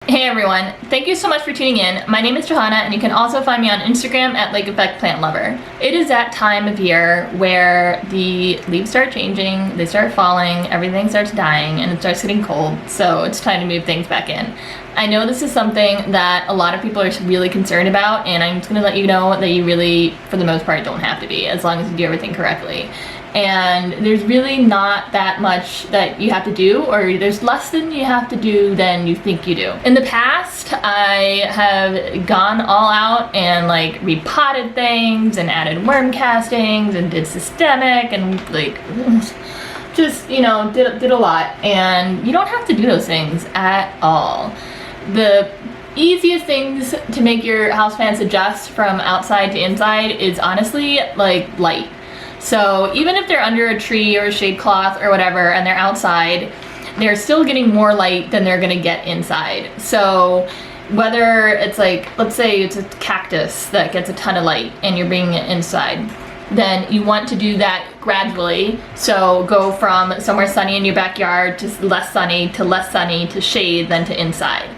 Hey everyone, thank you so much for tuning in. My name is Johanna and you can also find me on Instagram at Lake Effect Plant Lover. It is that time of year where the leaves start changing, they start falling, everything starts dying, and it starts getting cold, so it's time to move things back in. I know this is something that a lot of people are really concerned about, and I'm just gonna let you know that you really, for the most part, don't have to be, as long as you do everything correctly. And there's really not that much that you have to do, or there's less than you have to do than you think you do. In the past, I have gone all out and like repotted things and added worm castings and did systemic and like just, you know, did a lot, and you don't have to do those things at all. The easiest things to make your houseplants adjust from outside to inside is honestly like light. So even if they're under a tree or a shade cloth or whatever and they're outside, they're still getting more light than they're gonna get inside. So whether it's like, let's say it's a cactus that gets a ton of light and you're bringing it inside, then you want to do that gradually. So go from somewhere sunny in your backyard to less sunny to shade, then to inside.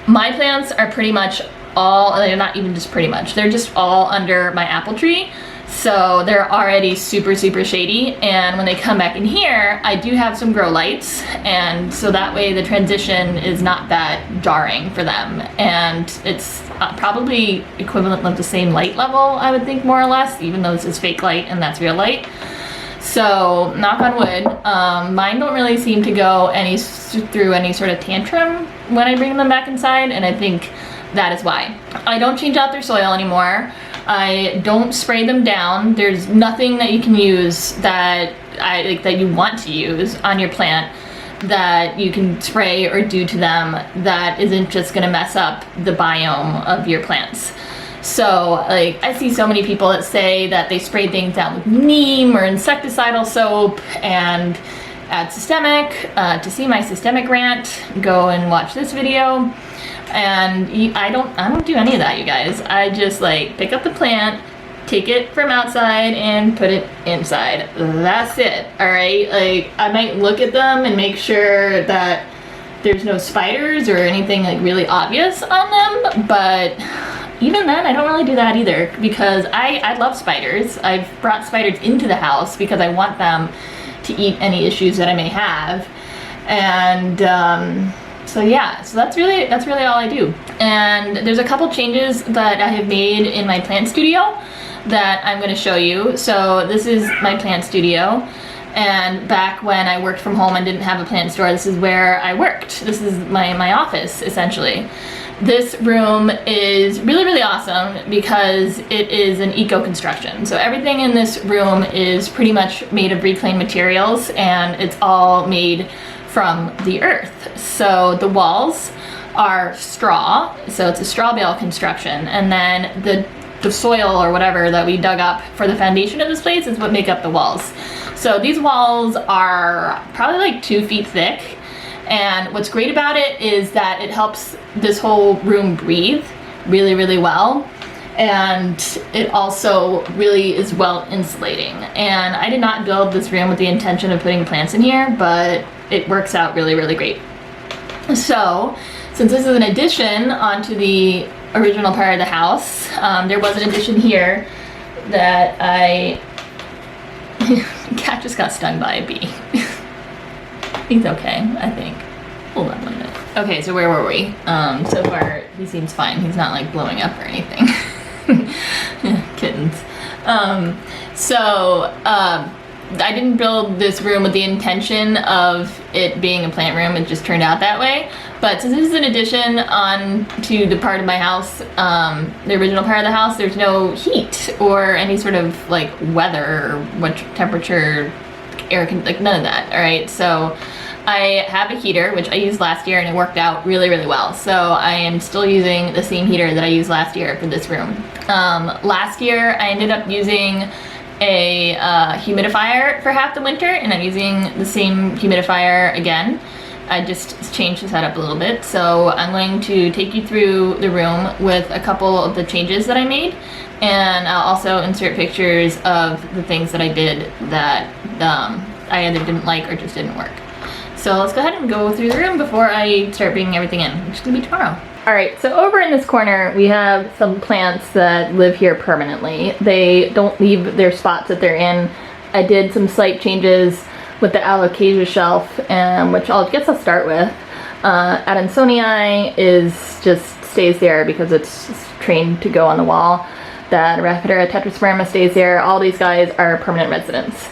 My plants are pretty much all, they're not even just pretty much, they're just all under my apple tree. So they're already super shady, and when they come back in here, I do have some grow lights, and so that way the transition is not that jarring for them, and it's probably equivalent of the same light level, I would think, more or less, even though this is fake light and that's real light. So knock on wood, mine don't really seem to go through any sort of tantrum when I bring them back inside, and I think that is why. I don't change out their soil anymore. I don't spray them down. There's nothing that you can use that that you want to use on your plant that you can spray or do to them that isn't just gonna mess up the biome of your plants. So like I see so many people that say that they spray things down with neem or insecticidal soap and add systemic. To see my systemic rant, go and watch this video. And I don't do any of that, you guys. I just like pick up the plant, take it from outside and put it inside. That's it, all right? Like I might look at them and make sure that there's no spiders or anything like really obvious on them, but even then I don't really do that either, because I love spiders. I've brought spiders into the house because I want them to eat any issues that I may have. And so yeah, so that's really all I do. And there's a couple changes that I have made in my plant studio that I'm going to show you. So this is my plant studio, and back when I worked from home and didn't have a plant store, this is where I worked. This is my office, essentially. This room is really awesome because it is an eco construction. So everything in this room is pretty much made of reclaimed materials, and it's all made from the earth. So the walls are straw, so it's a straw bale construction, and then the soil or whatever that we dug up for the foundation of this place is what make up the walls. So these walls are probably like 2 feet thick, and what's great about it is that it helps this whole room breathe really well, and it also really is well insulating. And I did not build this room with the intention of putting plants in here, but it works out really great. So since this is an addition onto the original part of the house, there was an addition here that cat just got stung by a bee. He's okay, I think. Hold on 1 minute. Okay, so where were we? So far he seems fine. He's not like blowing up or anything. Kittens. I didn't build this room with the intention of it being a plant room. It just turned out that way. But since this is an addition on to the part of my house, the original part of the house, there's no heat or any sort of like weather or what temperature, like none of that, all right? So I have a heater, which I used last year, and it worked out really well. So I am still using the same heater that I used last year for this room. Last year I ended up using a humidifier for half the winter, and I'm using the same humidifier again. I just changed the setup a little bit. So I'm going to take you through the room with a couple of the changes that I made, and I'll also insert pictures of the things that I did that I either didn't like or just didn't work. So let's go ahead and go through the room before I start bringing everything in, which is gonna be tomorrow. All right, so over in this corner, we have some plants that live here permanently. They don't leave their spots that they're in. I did some slight changes with the alocasia shelf, which I'll start with. Adansonii stays there because it's trained to go on the wall. That Rhapidura tetrasperma stays there. All these guys are permanent residents.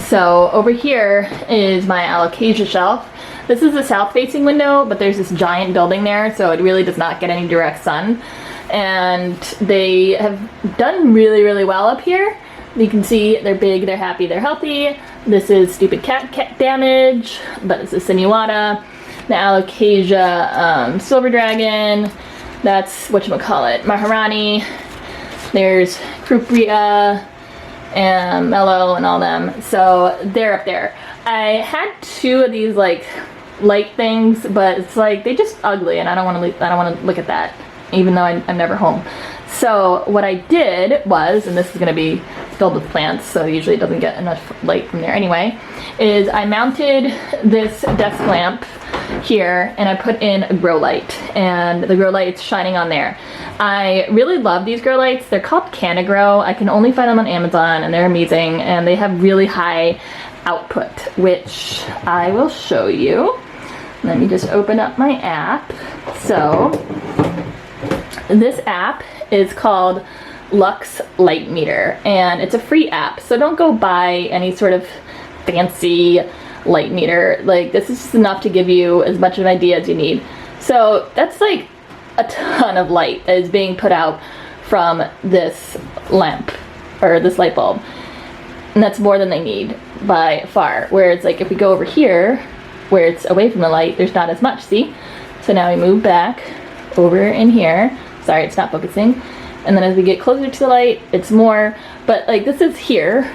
So over here is my alocasia shelf. This is a south-facing window, but there's this giant building there, so it really does not get any direct sun. And they have done really, really well up here. You can see they're big, they're happy, they're healthy. This is stupid cat damage, but it's a sinuata. The alocasia silver dragon. That's whatchamacallit, Maharani. There's Crupria and Mellow and all them. So they're up there. I had two of these like light things, but it's like they just ugly, and I don't want to look at that, even though I'm never home. So what I did was, and this is going to be filled with plants, so usually it doesn't get enough light from there anyway, is I mounted this desk lamp here and I put in a grow light, and the grow light's shining on there. I really love these grow lights. They're called Canagrow. I can only find them on Amazon, and they're amazing, and they have really high output, which I will show you. Let me just open up my app. So this app is called Lux Light Meter, and it's a free app, so don't go buy any sort of fancy light meter. Like, this is just enough to give you as much of an idea as you need. So that's like a ton of light that is being put out from this lamp, or this light bulb, and that's more than they need by far. Whereas like if we go over here where it's away from the light, there's not as much, see? So now we move back over in here. Sorry, it's not focusing. And then as we get closer to the light, it's more, but like this is here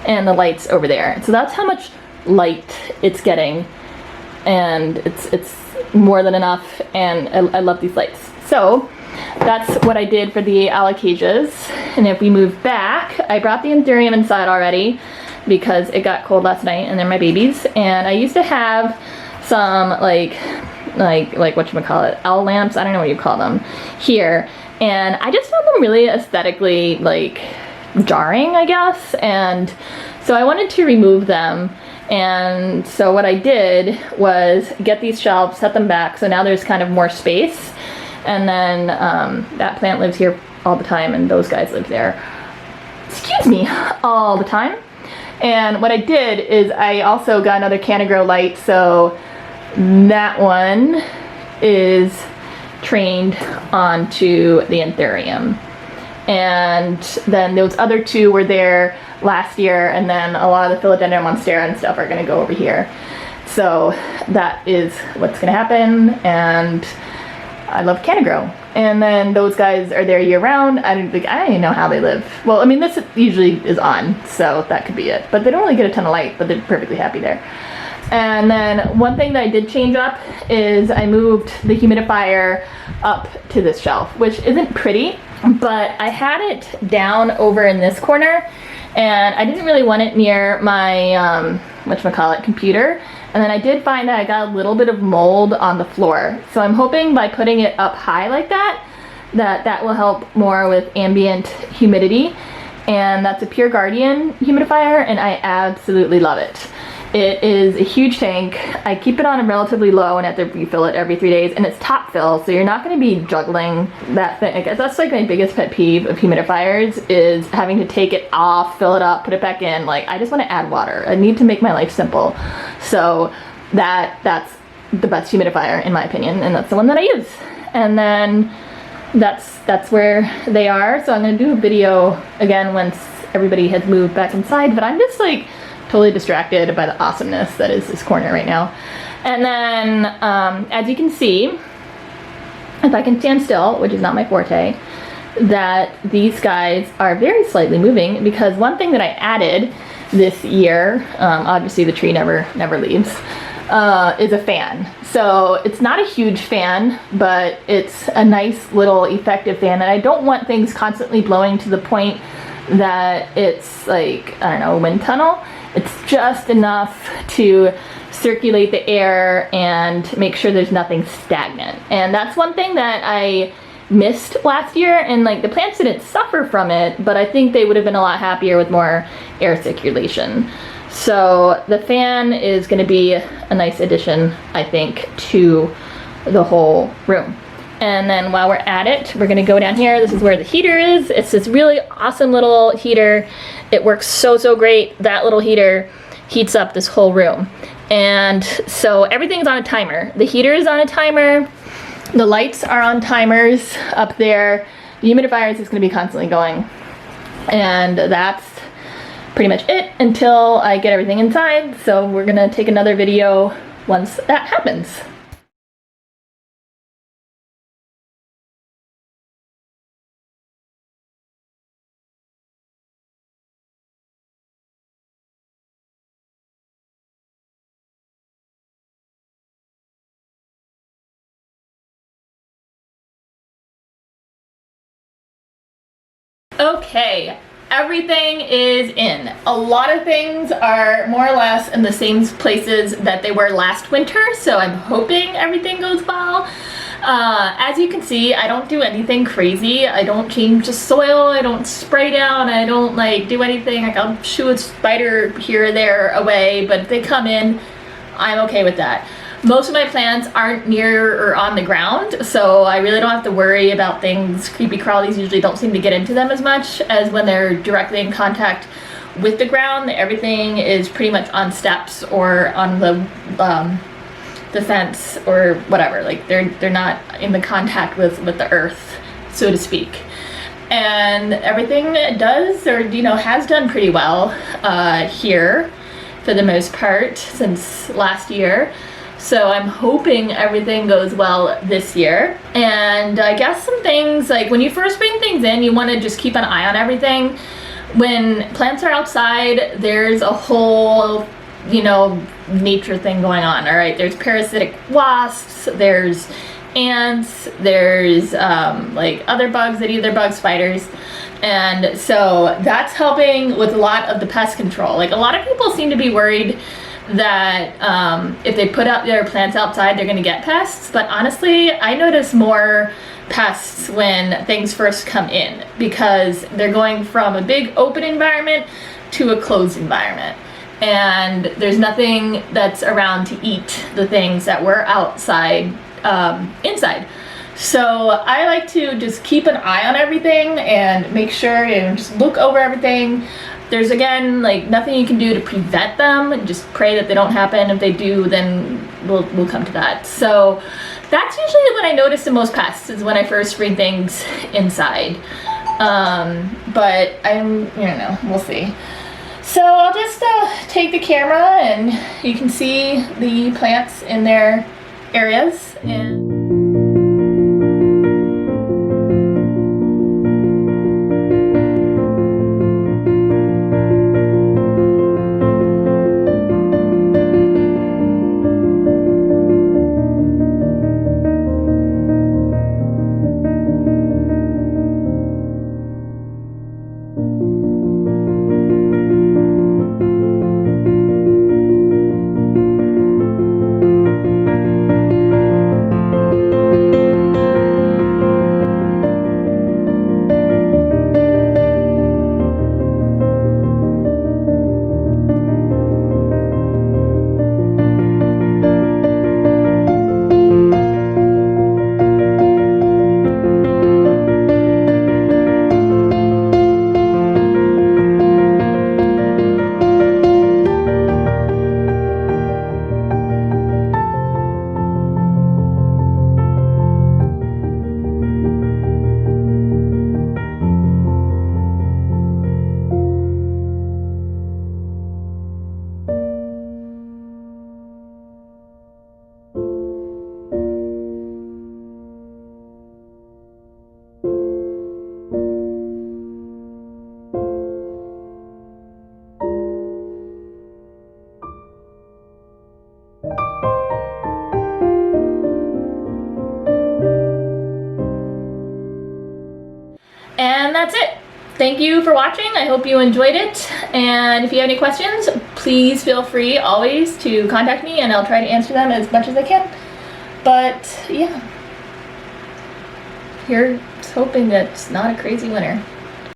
and the light's over there. So that's how much light it's getting, and it's more than enough, and I love these lights. So that's what I did for the alocasias. And if we move back, I brought the anthurium inside already because it got cold last night and they're my babies. And I used to have some like whatchamacallit, owl lamps, I don't know what you call them, here. And I just found them really aesthetically like jarring, I guess. And so I wanted to remove them. And so what I did was get these shelves, set them back, so now there's kind of more space. And then that plant lives here all the time, and those guys live there, excuse me, all the time. And what I did is I also got another Canagrow light, so that one is trained onto the anthurium. And then those other two were there last year, and then a lot of the philodendron monstera and stuff are going to go over here. So that is what's going to happen, and I love Canagrow. And then those guys are there year round. I don't even know how they live. Well, I mean, this usually is on, so that could be it. But they don't really get a ton of light, but they're perfectly happy there. And then one thing that I did change up is I moved the humidifier up to this shelf, which isn't pretty, but I had it down over in this corner, and I didn't really want it near my computer. And then I did find that I got a little bit of mold on the floor. So I'm hoping by putting it up high like that, that will help more with ambient humidity. And that's a Pure Guardian humidifier, and I absolutely love it. It is a huge tank. I keep it on relatively low and have to refill it every 3 days, and it's top fill, so you're not going to be juggling that thing. I guess that's like my biggest pet peeve of humidifiers, is having to take it off, fill it up, put it back in. Like, I just want to add water. I need to make my life simple. So that's the best humidifier in my opinion, and that's the one that I use. And then that's where they are. So I'm going to do a video again once everybody has moved back inside, but I'm just like totally distracted by the awesomeness that is this corner right now. And then as you can see, if I can stand still, which is not my forte, that these guys are very slightly moving, because one thing that I added this year, obviously the tree never leaves, is a fan. So it's not a huge fan, but it's a nice little effective fan, and I don't want things constantly blowing to the point that it's like, I don't know, wind tunnel. It's just enough to circulate the air and make sure there's nothing stagnant. And that's one thing that I missed last year, and like the plants didn't suffer from it, but I think they would have been a lot happier with more air circulation. So the fan is going to be a nice addition, I think, to the whole room. And then while we're at it, we're gonna go down here. This is where the heater is. It's this really awesome little heater. It works so, so great. That little heater heats up this whole room. And so everything's on a timer. The heater is on a timer. The lights are on timers up there. The humidifier is just gonna be constantly going. And that's pretty much it until I get everything inside. So we're gonna take another video once that happens. Okay, everything is in. A lot of things are more or less in the same places that they were last winter, so I'm hoping everything goes well. As you can see, I don't do anything crazy. I don't change the soil, I don't spray down, I don't like do anything. Like I'll shoo a spider here or there away, but if they come in, I'm okay with that. Most of my plants aren't near or on the ground, so I really don't have to worry about things. Creepy crawlies usually don't seem to get into them as much as when they're directly in contact with the ground. Everything is pretty much on steps or on the fence or whatever. Like they're not in the contact with the earth, so to speak. And everything does, or has done pretty well here for the most part since last year. So I'm hoping everything goes well this year. And I guess some things, like when you first bring things in, you want to just keep an eye on everything. When plants are outside, there's a whole, nature thing going on, all right? There's parasitic wasps, there's ants, there's like other bugs that eat their bug spiders. And so that's helping with a lot of the pest control. Like a lot of people seem to be worried that if they put out their plants outside, they're gonna get pests. But honestly, I notice more pests when things first come in because they're going from a big open environment to a closed environment. And there's nothing that's around to eat the things that were outside, inside. So I like to just keep an eye on everything and make sure and just look over everything. There's again, like nothing you can do to prevent them. Just pray that they don't happen. If they do, then we'll come to that. So that's usually when I notice the most pests is when I first bring things inside. But we'll see. So I'll just take the camera and you can see the plants in their areas. And that's it. thank you for watching. I hope you enjoyed it. And if you have any questions, please feel free always to contact me and I'll try to answer them as much as I can. But yeah, here's hoping that it's not a crazy winter.